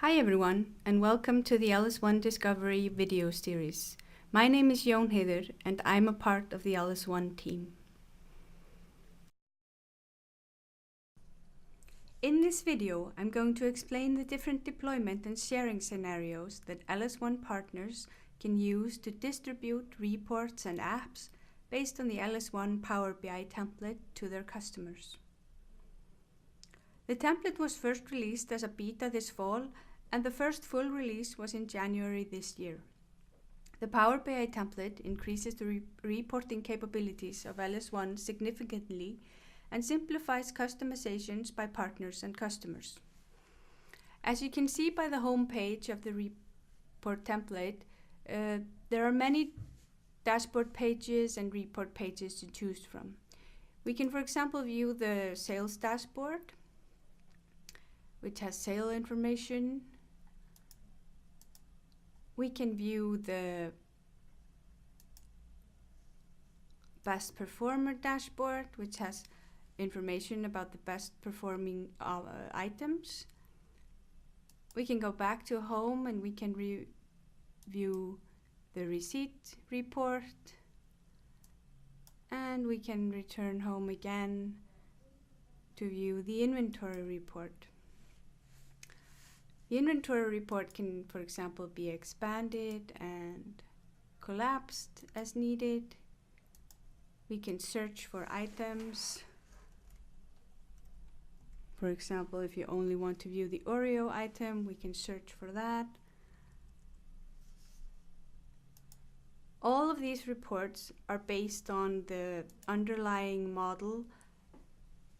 Hi everyone, and welcome to the LS1 Discovery video series. My name is Jónheiður, and I'm a part of the LS1 team. In this video, I'm going to explain the different deployment and sharing scenarios that LS1 partners can use to distribute reports and apps based on the LS1 Power BI template to their customers. The template was first released as a beta this fall, and the first full release was in January this year. The Power BI template increases the reporting capabilities of LS1 significantly and simplifies customizations by partners and customers. As you can see by the home page of the report template, there are many dashboard pages and report pages to choose from. We can, for example, view the sales dashboard, which has sale information. We can view the best performer dashboard, which has information about the best performing items. We can go back to home and we can review the receipt report, and we can return home again to view the inventory report. The inventory report can, for example, be expanded and collapsed as needed. We can search for items. For example, if you only want to view the Oreo item, we can search for that. All of these reports are based on the underlying model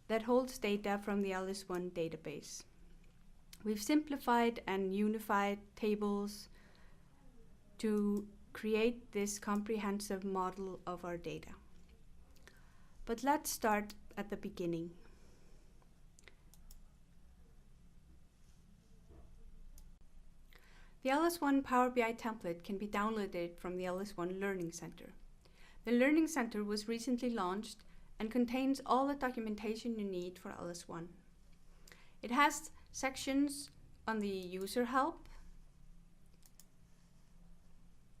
that holds data from the LS1 database. We've simplified and unified tables to create this comprehensive model of our data. But let's start at the beginning. The LS1 Power BI template can be downloaded from the LS1 Learning Center. The Learning Center was recently launched and contains all the documentation you need for LS1. It has sections on the user help,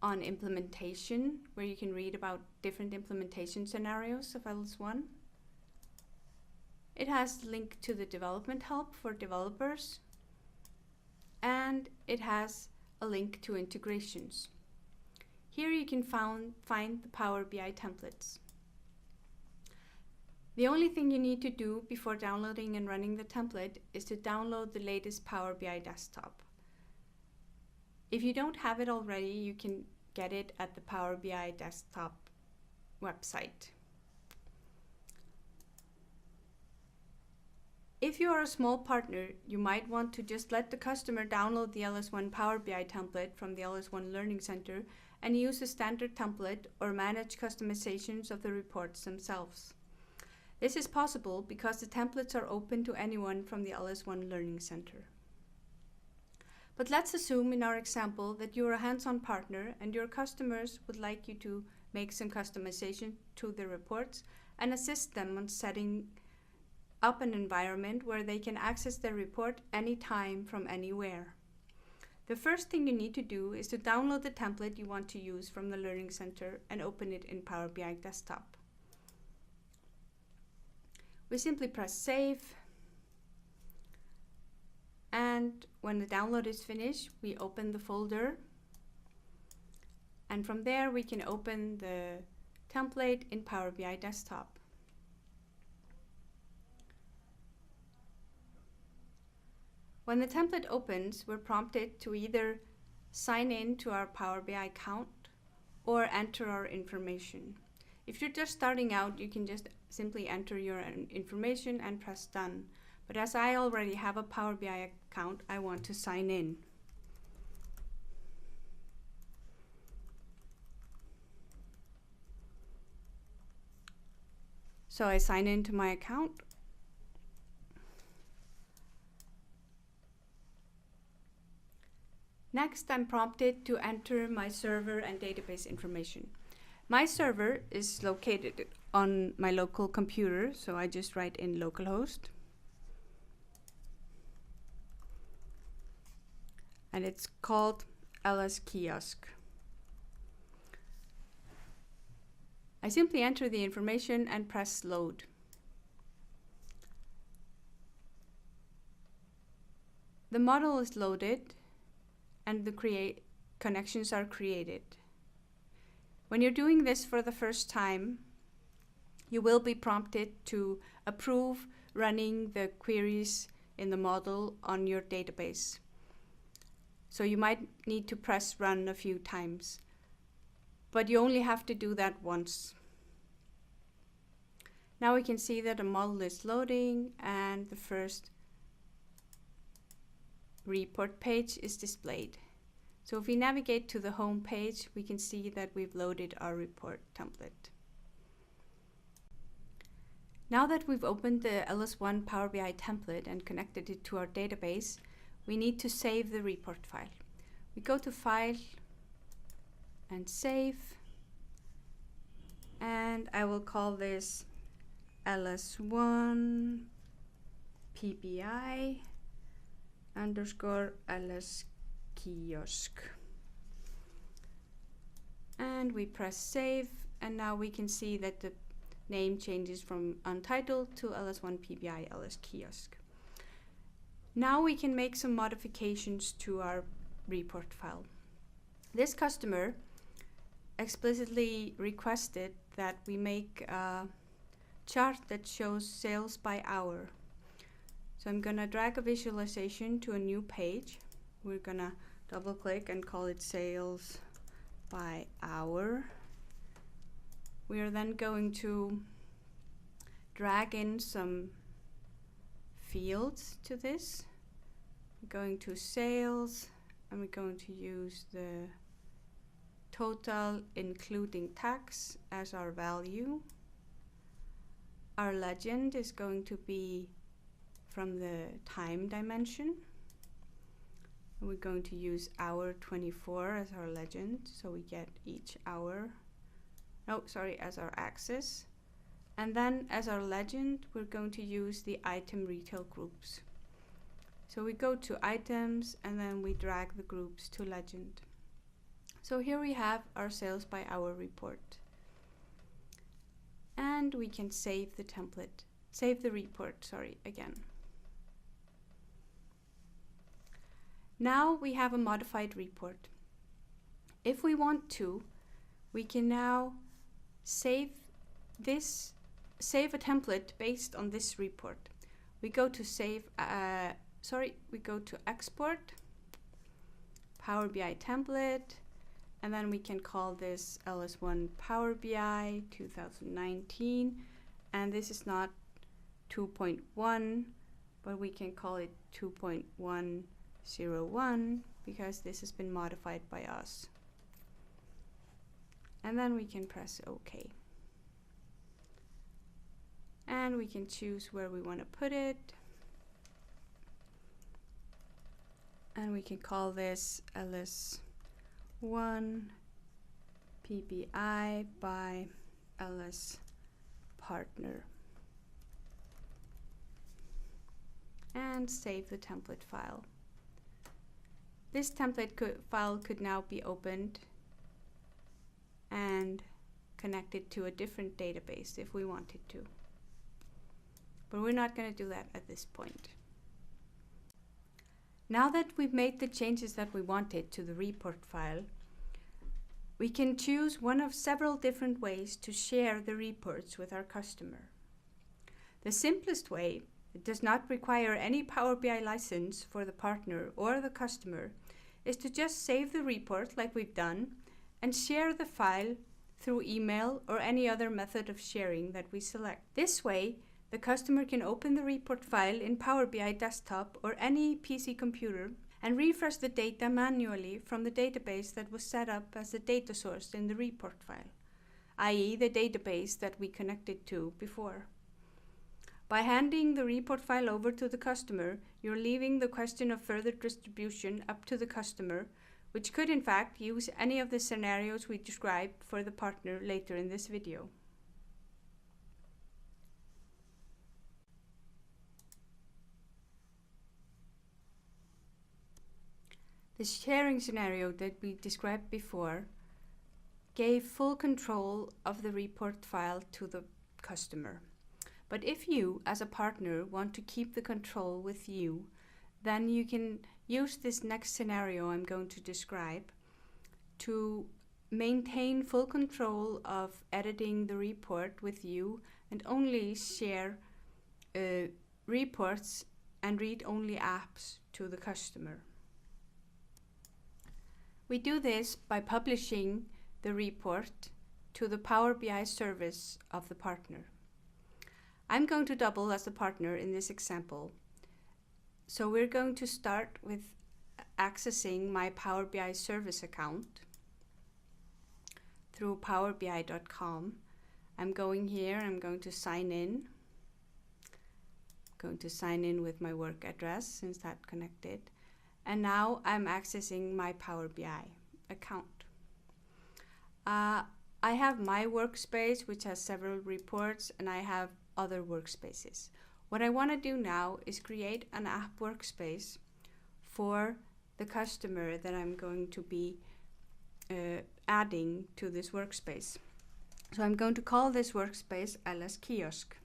on implementation, where you can read about different implementation scenarios of LS1. It has a link to the development help for developers, and it has a link to integrations. Here you can find the Power BI templates. The only thing you need to do before downloading and running the template is to download the latest Power BI desktop. If you don't have it already, you can get it at the Power BI desktop website. If you are a small partner, you might want to just let the customer download the LS1 Power BI template from the LS1 Learning Center and use the standard template or manage customizations of the reports themselves. This is possible because the templates are open to anyone from the LS1 Learning Center. But let's assume in our example that you're a hands-on partner and your customers would like you to make some customization to the reports and assist them on setting up an environment where they can access their report anytime from anywhere. The first thing you need to do is to download the template you want to use from the Learning Center and open it in Power BI Desktop. We simply press save, and when the download is finished, we open the folder, and from there we can open the template in Power BI Desktop. When the template opens, we're prompted to either sign in to our Power BI account or enter our information. If you're just starting out, you can just simply enter your information and press done. But as I already have a Power BI account, I want to sign in. So I sign into my account. Next, I'm prompted to enter my server and database information. My server is located on my local computer, so I just write in localhost. and it's called LS Kiosk. I simply enter the information and press load. The model is loaded and the connections are created. When you're doing this for the first time, you will be prompted to approve running the queries in the model on your database. So you might need to press run a few times, but you only have to do that once. Now we can see that the model is loading and the first report page is displayed. So if we navigate to the home page, we can see that we've loaded our report template. Now that we've opened the LS1 Power BI template and connected it to our database, we need to save the report file. We go to File and Save, and I will call this LS1 PBI _ LS Kiosk. And we press Save, and now we can see that the name changes from Untitled to LS1 PBI LS Kiosk. Now we can make some modifications to our report file. This customer explicitly requested that we make a chart that shows sales by hour. So I'm gonna drag a visualization to a new page. We're gonna double click and call it sales by hour. We are then going to drag in some fields to this. We're going to sales, and we're going to use the total including tax as our value. Our legend is going to be from the time dimension. And we're going to use hour 24 as our legend, so we get each hour. As our axis. And then as our legend, we're going to use the item retail groups. So we go to items and then we drag the groups to legend. So here we have our sales by hour report. And we can save the template, save the report, again. Now we have a modified report. If we want to, we can now save a template based on this report. We go to we go to export, Power BI template, and then we can call this LS1 Power BI 2019, and this is not 2.1, but we can call it 2.101 because this has been modified by us. And then we can press OK. And we can choose where we want to put it. And we can call this LS1 PBI by LS Partner. And save the template file. This template file could now be opened and connected to a different database if we wanted to. But we're not going to do that at this point. Now that we've made the changes that we wanted to the report file, we can choose one of several different ways to share the reports with our customer. The simplest way, it does not require any Power BI license for the partner or the customer, is to just save the report like we've done and share the file through email or any other method of sharing that we select. This way, the customer can open the report file in Power BI desktop or any PC computer and refresh the data manually from the database that was set up as the data source in the report file, i.e. the database that we connected to before. By handing the report file over to the customer, you're leaving the question of further distribution up to the customer, which could in fact use any of the scenarios we described for the partner later in this video. The sharing scenario that we described before gave full control of the report file to the customer. But if you, as a partner, want to keep the control with you, then you can use this next scenario I'm going to describe to maintain full control of editing the report with you and only share reports and read-only apps to the customer. We do this by publishing the report to the Power BI service of the partner. I'm going to double as the partner in this example. So we're going to start with accessing my Power BI service account through powerbi.com. I'm going here, I'm going to sign in. I'm going to sign in with my work address since that's connected. And now I'm accessing my Power BI account. I have my workspace, which has several reports, and I have other workspaces. What I want to do now is create an app workspace for the customer that I'm going to be adding to this workspace. So I'm going to call this workspace LS Kiosk.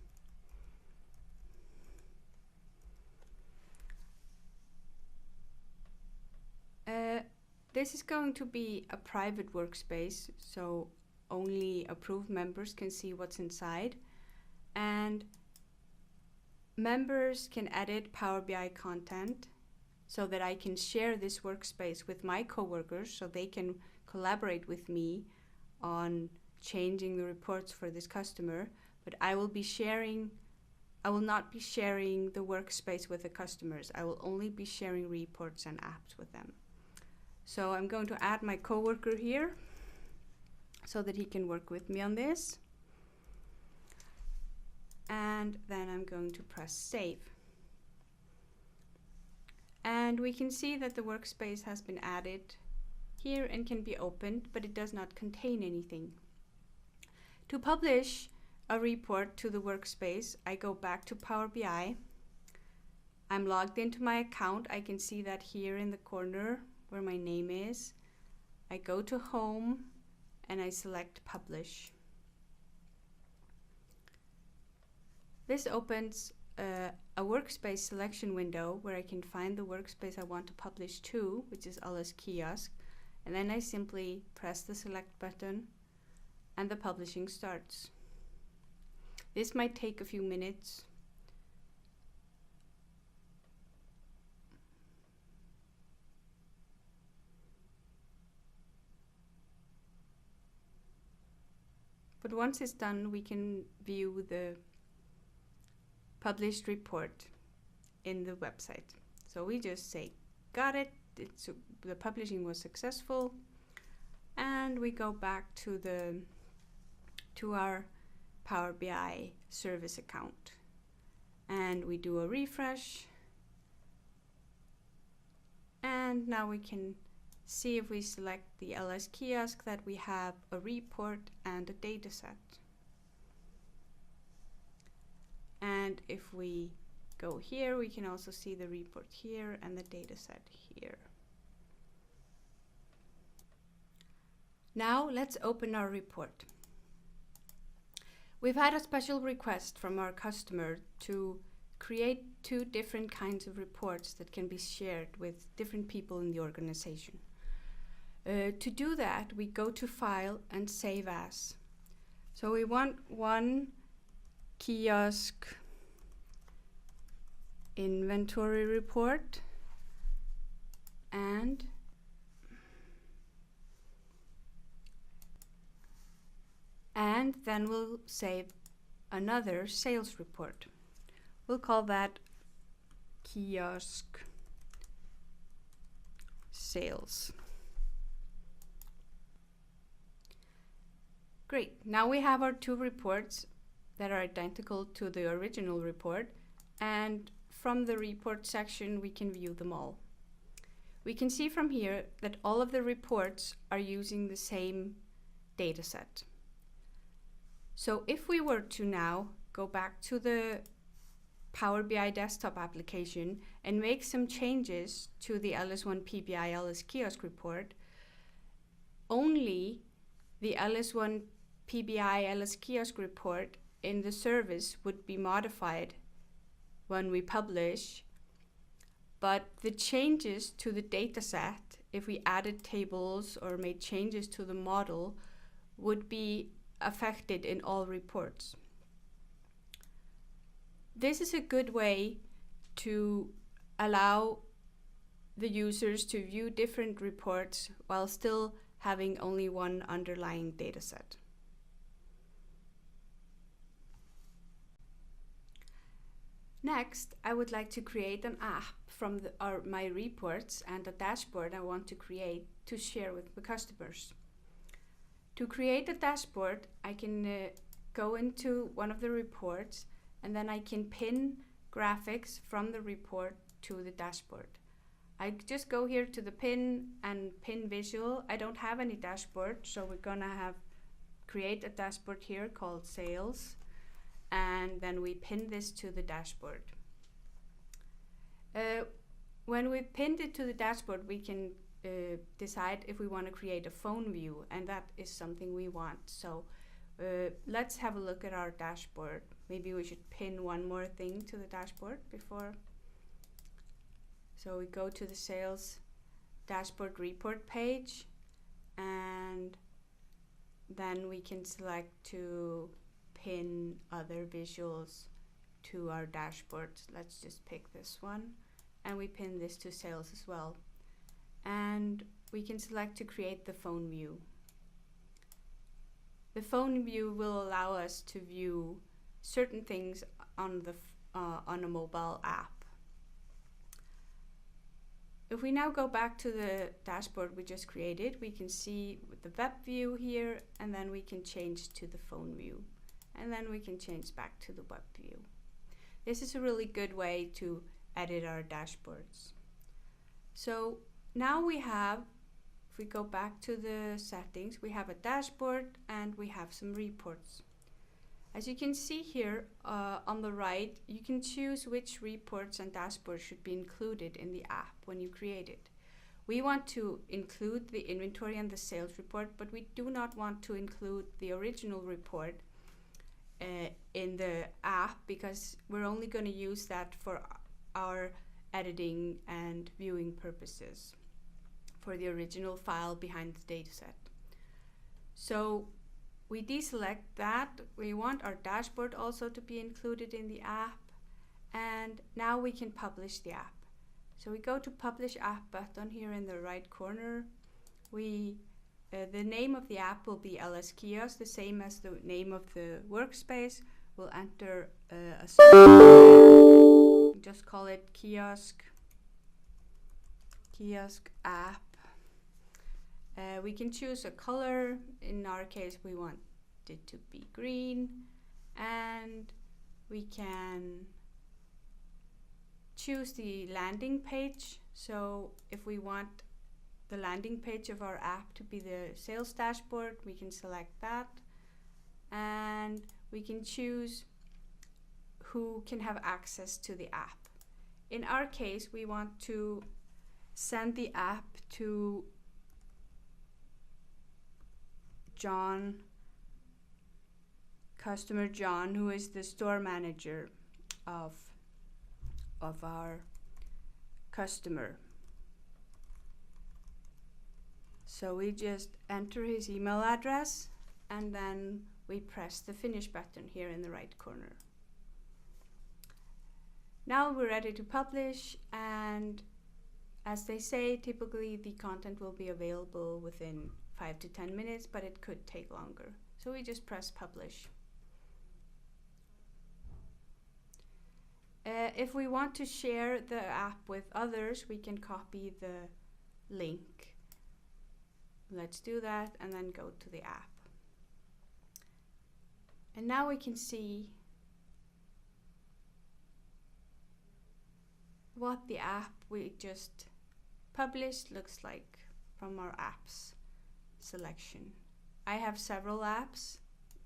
This is going to be a private workspace, so only approved members can see what's inside. And members can edit Power BI content so that I can share this workspace with my coworkers so they can collaborate with me on changing the reports for this customer. But I will not be sharing the workspace with the customers. I will only be sharing reports and apps with them. So I'm going to add my coworker here so that he can work with me on this. And then I'm going to press save. And we can see that the workspace has been added here and can be opened, but it does not contain anything. To publish a report to the workspace, I go back to Power BI. I'm logged into my account. I can see that here in the corner where my name is. I go to Home and I select Publish. This opens a workspace selection window where I can find the workspace I want to publish to, which is LS Kiosk, and then I simply press the select button and the publishing starts. This might take a few minutes. But once it's done, we can view the published report in the website. So we just say, got it, the publishing was successful, and we go back to our Power BI service account. And we do a refresh. And now we can see if we select the LS Kiosk that we have a report and a data set. And if we go here, we can also see the report here and the data set here. Now let's open our report. We've had a special request from our customer to create 2 different kinds of reports that can be shared with different people in the organization. To do that, we go to File and Save As. So we want one kiosk inventory report and then we'll save another sales report. We'll call that kiosk sales. Great, now we have our 2 reports that are identical to the original report, and from the report section we can view them all. We can see from here that all of the reports are using the same data set. So if we were to now go back to the Power BI desktop application and make some changes to the LS1 PBI LS kiosk report, only the LS1 PBI LS kiosk report in the service would be modified when we publish, but the changes to the dataset, if we added tables or made changes to the model, would be affected in all reports. This is a good way to allow the users to view different reports while still having only one underlying dataset. Next, I would like to create an app from my reports and a dashboard I want to create to share with the customers. To create a dashboard, I can go into one of the reports, and then I can pin graphics from the report to the dashboard. I just go here to the pin and pin visual. I don't have any dashboard, so we're gonna create a dashboard here called sales, and then we pin this to the dashboard. When we pinned it to the dashboard, we can decide if we want to create a phone view, and that is something we want. So let's have a look at our dashboard. Maybe we should pin one more thing to the dashboard before. So we go to the sales dashboard report page, and then we can select to pin other visuals to our dashboard. Let's just pick this one, and we pin this to sales as well. And we can select to create the phone view. The phone view will allow us to view certain things on a mobile app. If we now go back to the dashboard we just created, we can see the web view here, and then we can change to the phone view, and then we can change back to the web view. This is a really good way to edit our dashboards. So now we have, if we go back to the settings, we have a dashboard and we have some reports. As you can see here on the right, you can choose which reports and dashboards should be included in the app when you create it. We want to include the inventory and the sales report, but we do not want to include the original report in the app, because we're only going to use that for our editing and viewing purposes for the original file behind the dataset. So we deselect that. We want our dashboard also to be included in the app, and now we can publish the app. So we go to Publish App button here in the right corner. The name of the app will be LS Kiosk, the same as the name of the workspace. We'll enter a search. Just call it Kiosk app. We can choose a color. In our case, we want it to be green, and we can choose the landing page. So if we want the landing page of our app to be the sales dashboard, we can select that, and we can choose who can have access to the app. In our case, we want to send the app to John, customer John, who is the store manager of our customer. So we just enter his email address, and then we press the finish button here in the right corner. Now we're ready to publish, and as they say, typically the content will be available within 5 to 10 minutes, but it could take longer. So we just press publish. If we want to share the app with others, we can copy the link. Let's do that, and then go to the app. And now we can see what the app we just published looks like from our apps selection. I have several apps,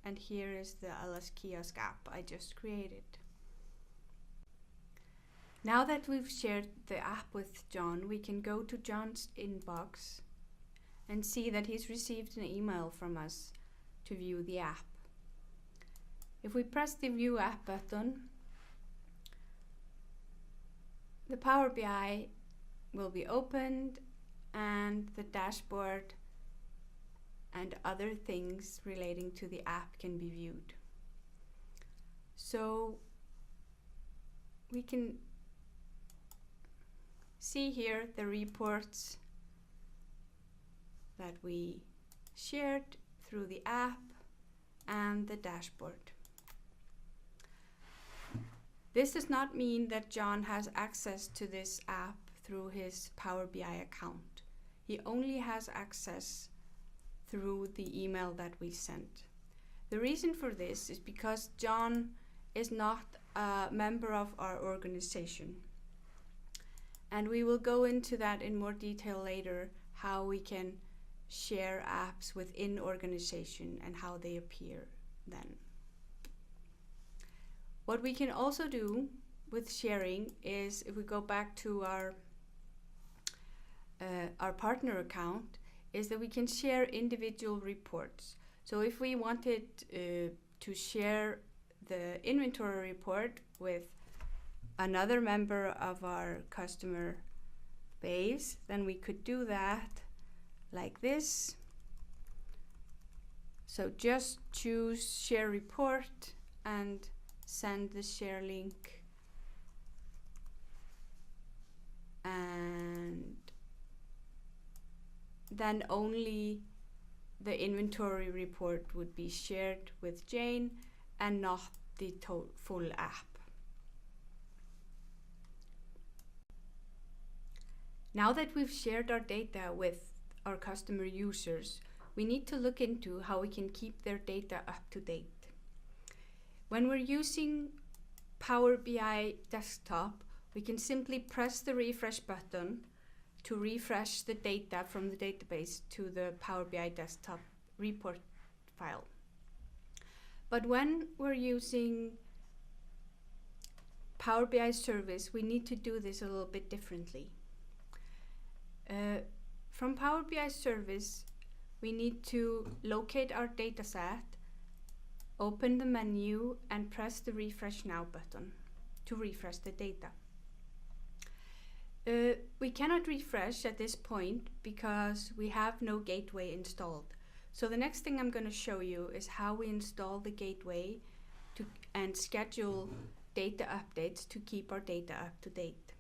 and here is the LS Kiosk app I just created. Now that we've shared the app with John, we can go to John's inbox and see that he's received an email from us to view the app. If we press the View App button, the Power BI will be opened and the dashboard and other things relating to the app can be viewed. So we can see here the reports that we shared through the app and the dashboard. This does not mean that John has access to this app through his Power BI account. He only has access through the email that we sent. The reason for this is because John is not a member of our organization. And we will go into that in more detail later, how we can share apps within organization and how they appear then. What we can also do with sharing is, if we go back to our partner account, is that we can share individual reports. So if we wanted to share the inventory report with another member of our customer base, then we could do that like this. So just choose Share Report and send the share link, and then only the inventory report would be shared with Jane and not the full app. Now that we've shared our data with our customer users, we need to look into how we can keep their data up to date. When we're using Power BI Desktop, we can simply press the refresh button to refresh the data from the database to the Power BI Desktop report file. But when we're using Power BI Service, we need to do this a little bit differently. From Power BI Service, we need to locate our dataset, open the menu, and press the Refresh Now button to refresh the data. We cannot refresh at this point because we have no gateway installed. So the next thing I'm going to show you is how we install the gateway and schedule data updates to keep our data up to date.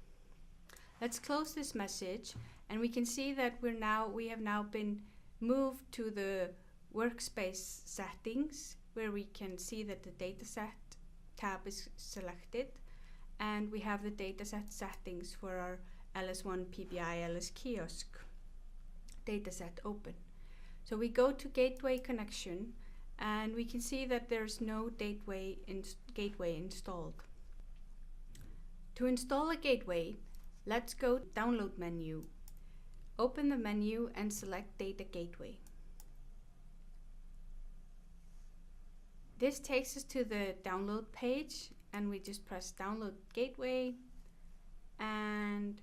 Let's close this message, and we can see that we have now been moved to the workspace settings, where we can see that the dataset tab is selected, and we have the dataset settings for our LS1 PBI LS kiosk dataset open. So we go to gateway connection, and we can see that there's no gateway installed. To install a gateway, let's go to Download menu, open the menu and select Data Gateway. This takes us to the download page, and we just press Download Gateway, and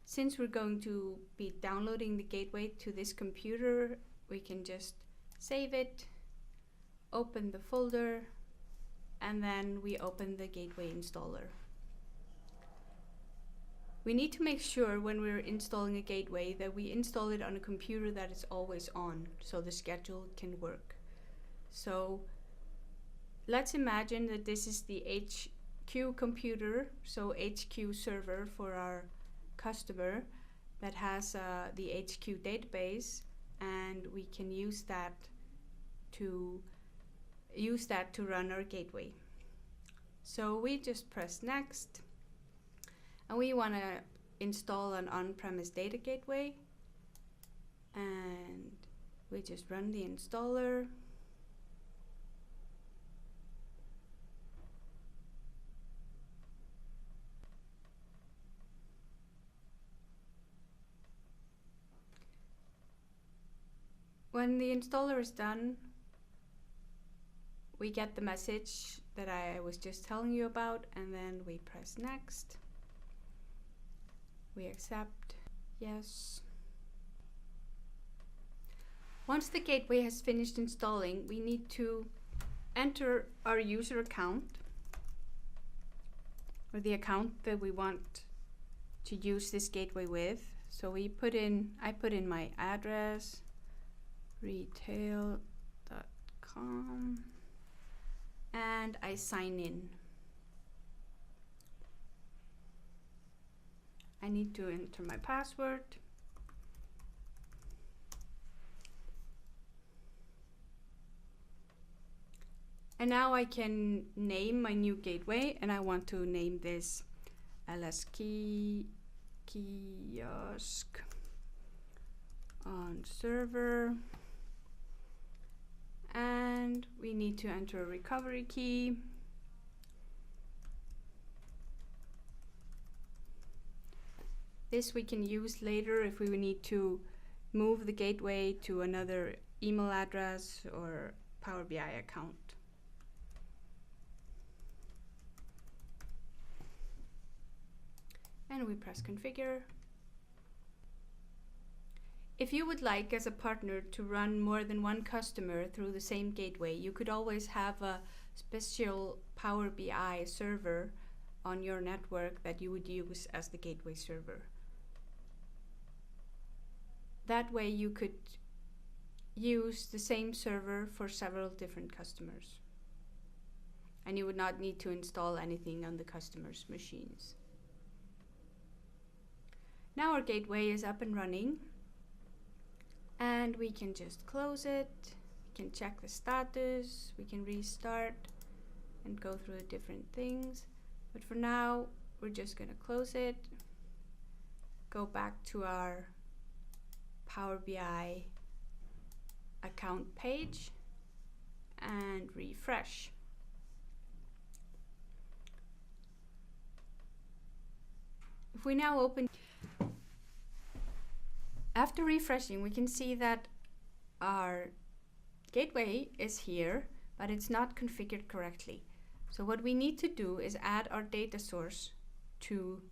since we're going to be downloading the gateway to this computer, we can just save it, open the folder, and then we open the gateway installer. We need to make sure when we're installing a gateway that we install it on a computer that is always on, so the schedule can work. So let's imagine that this is the HQ computer, so HQ server for our customer that has the HQ database, and we can use that to run our gateway. So we just press Next, and we want to install an on-premise data gateway, and we just run the installer. When the installer is done, we get the message that I was just telling you about, and then we press Next. We accept. Yes. Once the gateway has finished installing, we need to enter our user account, or the account that we want to use this gateway with. So I put in my address, retail.com, and I sign in. I need to enter my password. And now I can name my new gateway, and I want to name this LS Kiosk on server. And we need to enter a recovery key. This we can use later if we need to move the gateway to another email address or Power BI account. And we press configure. If you would like, as a partner, to run more than one customer through the same gateway, you could always have a special Power BI server on your network that you would use as the gateway server. That way you could use the same server for several different customers, and you would not need to install anything on the customer's machines. Now our gateway is up and running, and we can just close it. We can check the status, we can restart and go through the different things. But for now, we're just going to close it, go back to our Power BI account page, and refresh. If we now open, after refreshing, we can see that our gateway is here, but it's not configured correctly. So what we need to do is add our data source to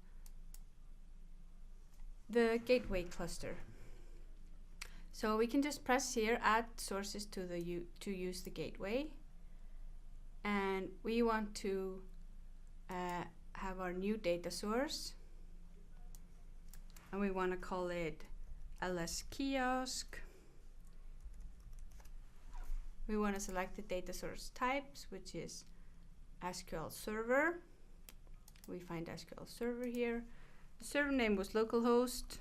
the gateway cluster. So we can just press here, add sources to use the gateway, and we want to have our new data source, and we want to call it LS Kiosk. We want to select the data source types, which is SQL Server. We find SQL Server here. The server name was localhost,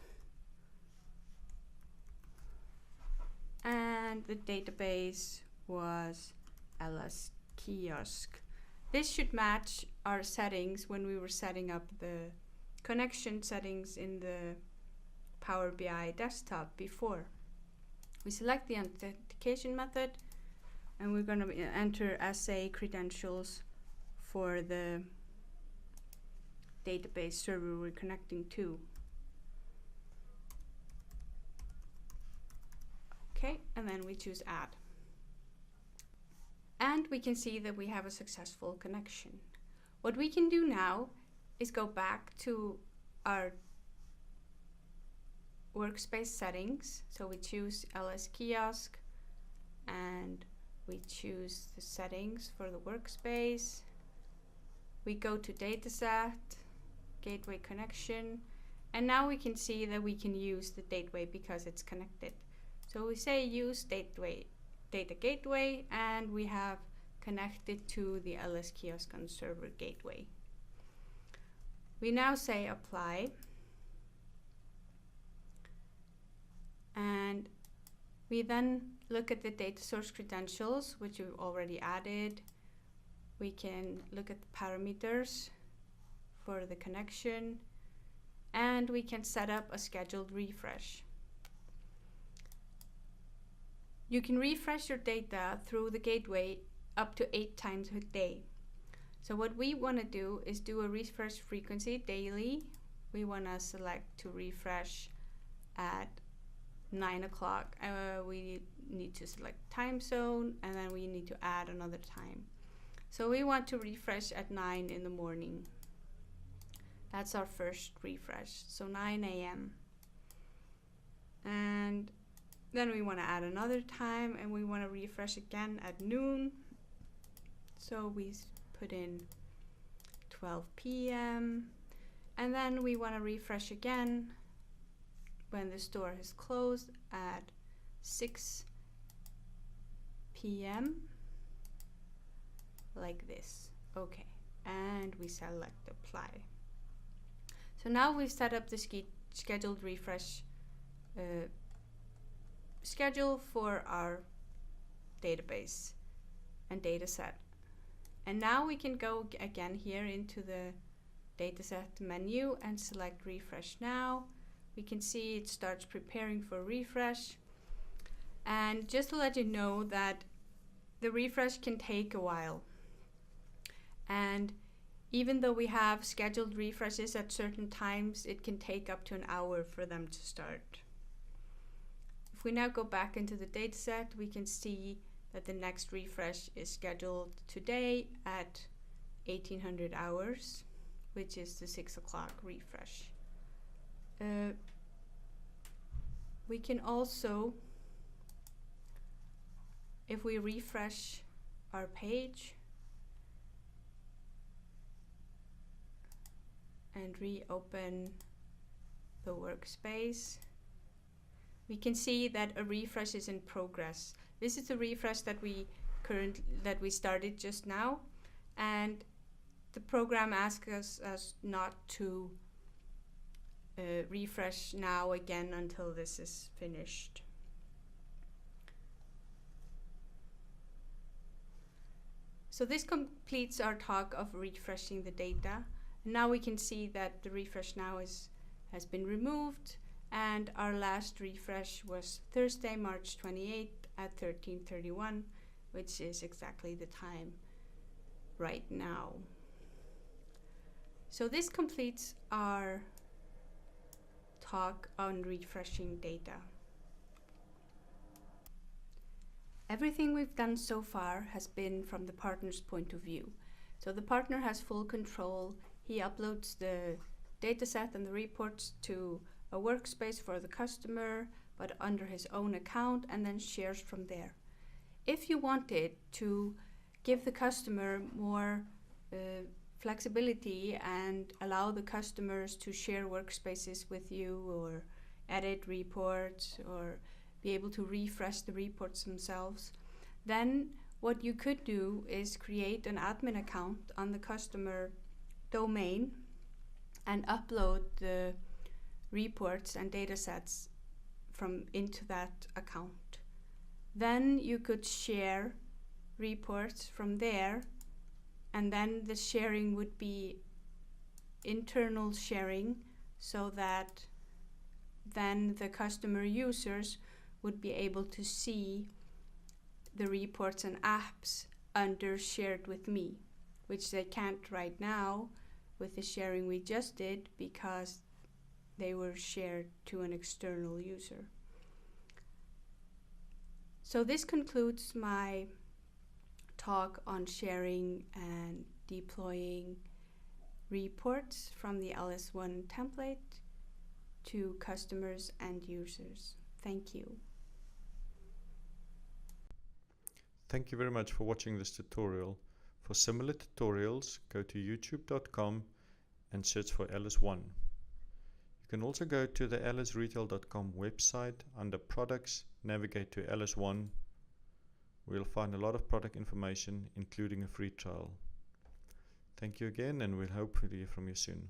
and the database was LS Kiosk. This should match our settings when we were setting up the connection settings in the Power BI desktop before. We select the authentication method, and we're going to enter SA credentials for the database server we're connecting to. Okay, and then we choose add. And we can see that we have a successful connection. What we can do now is go back to our workspace settings. So we choose LS Kiosk, and we choose the settings for the workspace. We go to dataset, gateway connection, and now we can see that we can use the gateway because it's connected. So we say use data gateway, and we have connected to the LS Kiosk on server gateway. We now say apply, and we then look at the data source credentials, which we've already added. We can look at the parameters for the connection, and we can set up a scheduled refresh. You can refresh your data through the gateway up to 8 times a day. So what we want to do is do a refresh frequency daily. We want to select to refresh at 9 o'clock. We need to select time zone, and then we need to add another time. So we want to refresh at 9 in the morning. That's our first refresh, so 9 a.m. And then we want to add another time, and we want to refresh again at noon. So we put in 12 p.m. and then we want to refresh again when the store is closed at 6 p.m. like this. Okay, and we select apply. So now we've set up the scheduled refresh schedule for our database and dataset. And now we can go again here into the dataset menu and select refresh now. We can see it starts preparing for refresh. And just to let you know that the refresh can take a while. And even though we have scheduled refreshes at certain times, it can take up to an hour for them to start. If we now go back into the dataset, we can see that the next refresh is scheduled today at 1800 hours, which is the 6 o'clock refresh. We can also, if we refresh our page and reopen the workspace, we can see that a refresh is in progress. This is the refresh that we started just now, and the program asks us not to refresh now again until this is finished. So this completes our talk of refreshing the data. And now we can see that the refresh now has been removed, and our last refresh was Thursday, March 28th at 13:31, which is exactly the time right now. So this completes our talk on refreshing data. Everything we've done so far has been from the partner's point of view. So the partner has full control. He uploads the dataset and the reports to a workspace for the customer, but under his own account, and then shares from there. If you wanted to give the customer more flexibility and allow the customers to share workspaces with you, or edit reports, or be able to refresh the reports themselves, then what you could do is create an admin account on the customer domain and upload the reports and datasets from into that account. Then you could share reports from there, and then the sharing would be internal sharing, so that then the customer users would be able to see the reports and apps under shared with me, which they can't right now with the sharing we just did, because they were shared to an external user. So this concludes my talk on sharing and deploying reports from the LS1 template to customers and users. Thank you. Thank you very much for watching this tutorial. For similar tutorials, go to youtube.com and search for LS1. You can also go to the lsretail.com website. Under products, navigate to LS1. We'll find a lot of product information, including a free trial. Thank you again, and we'll hopefully hear from you soon.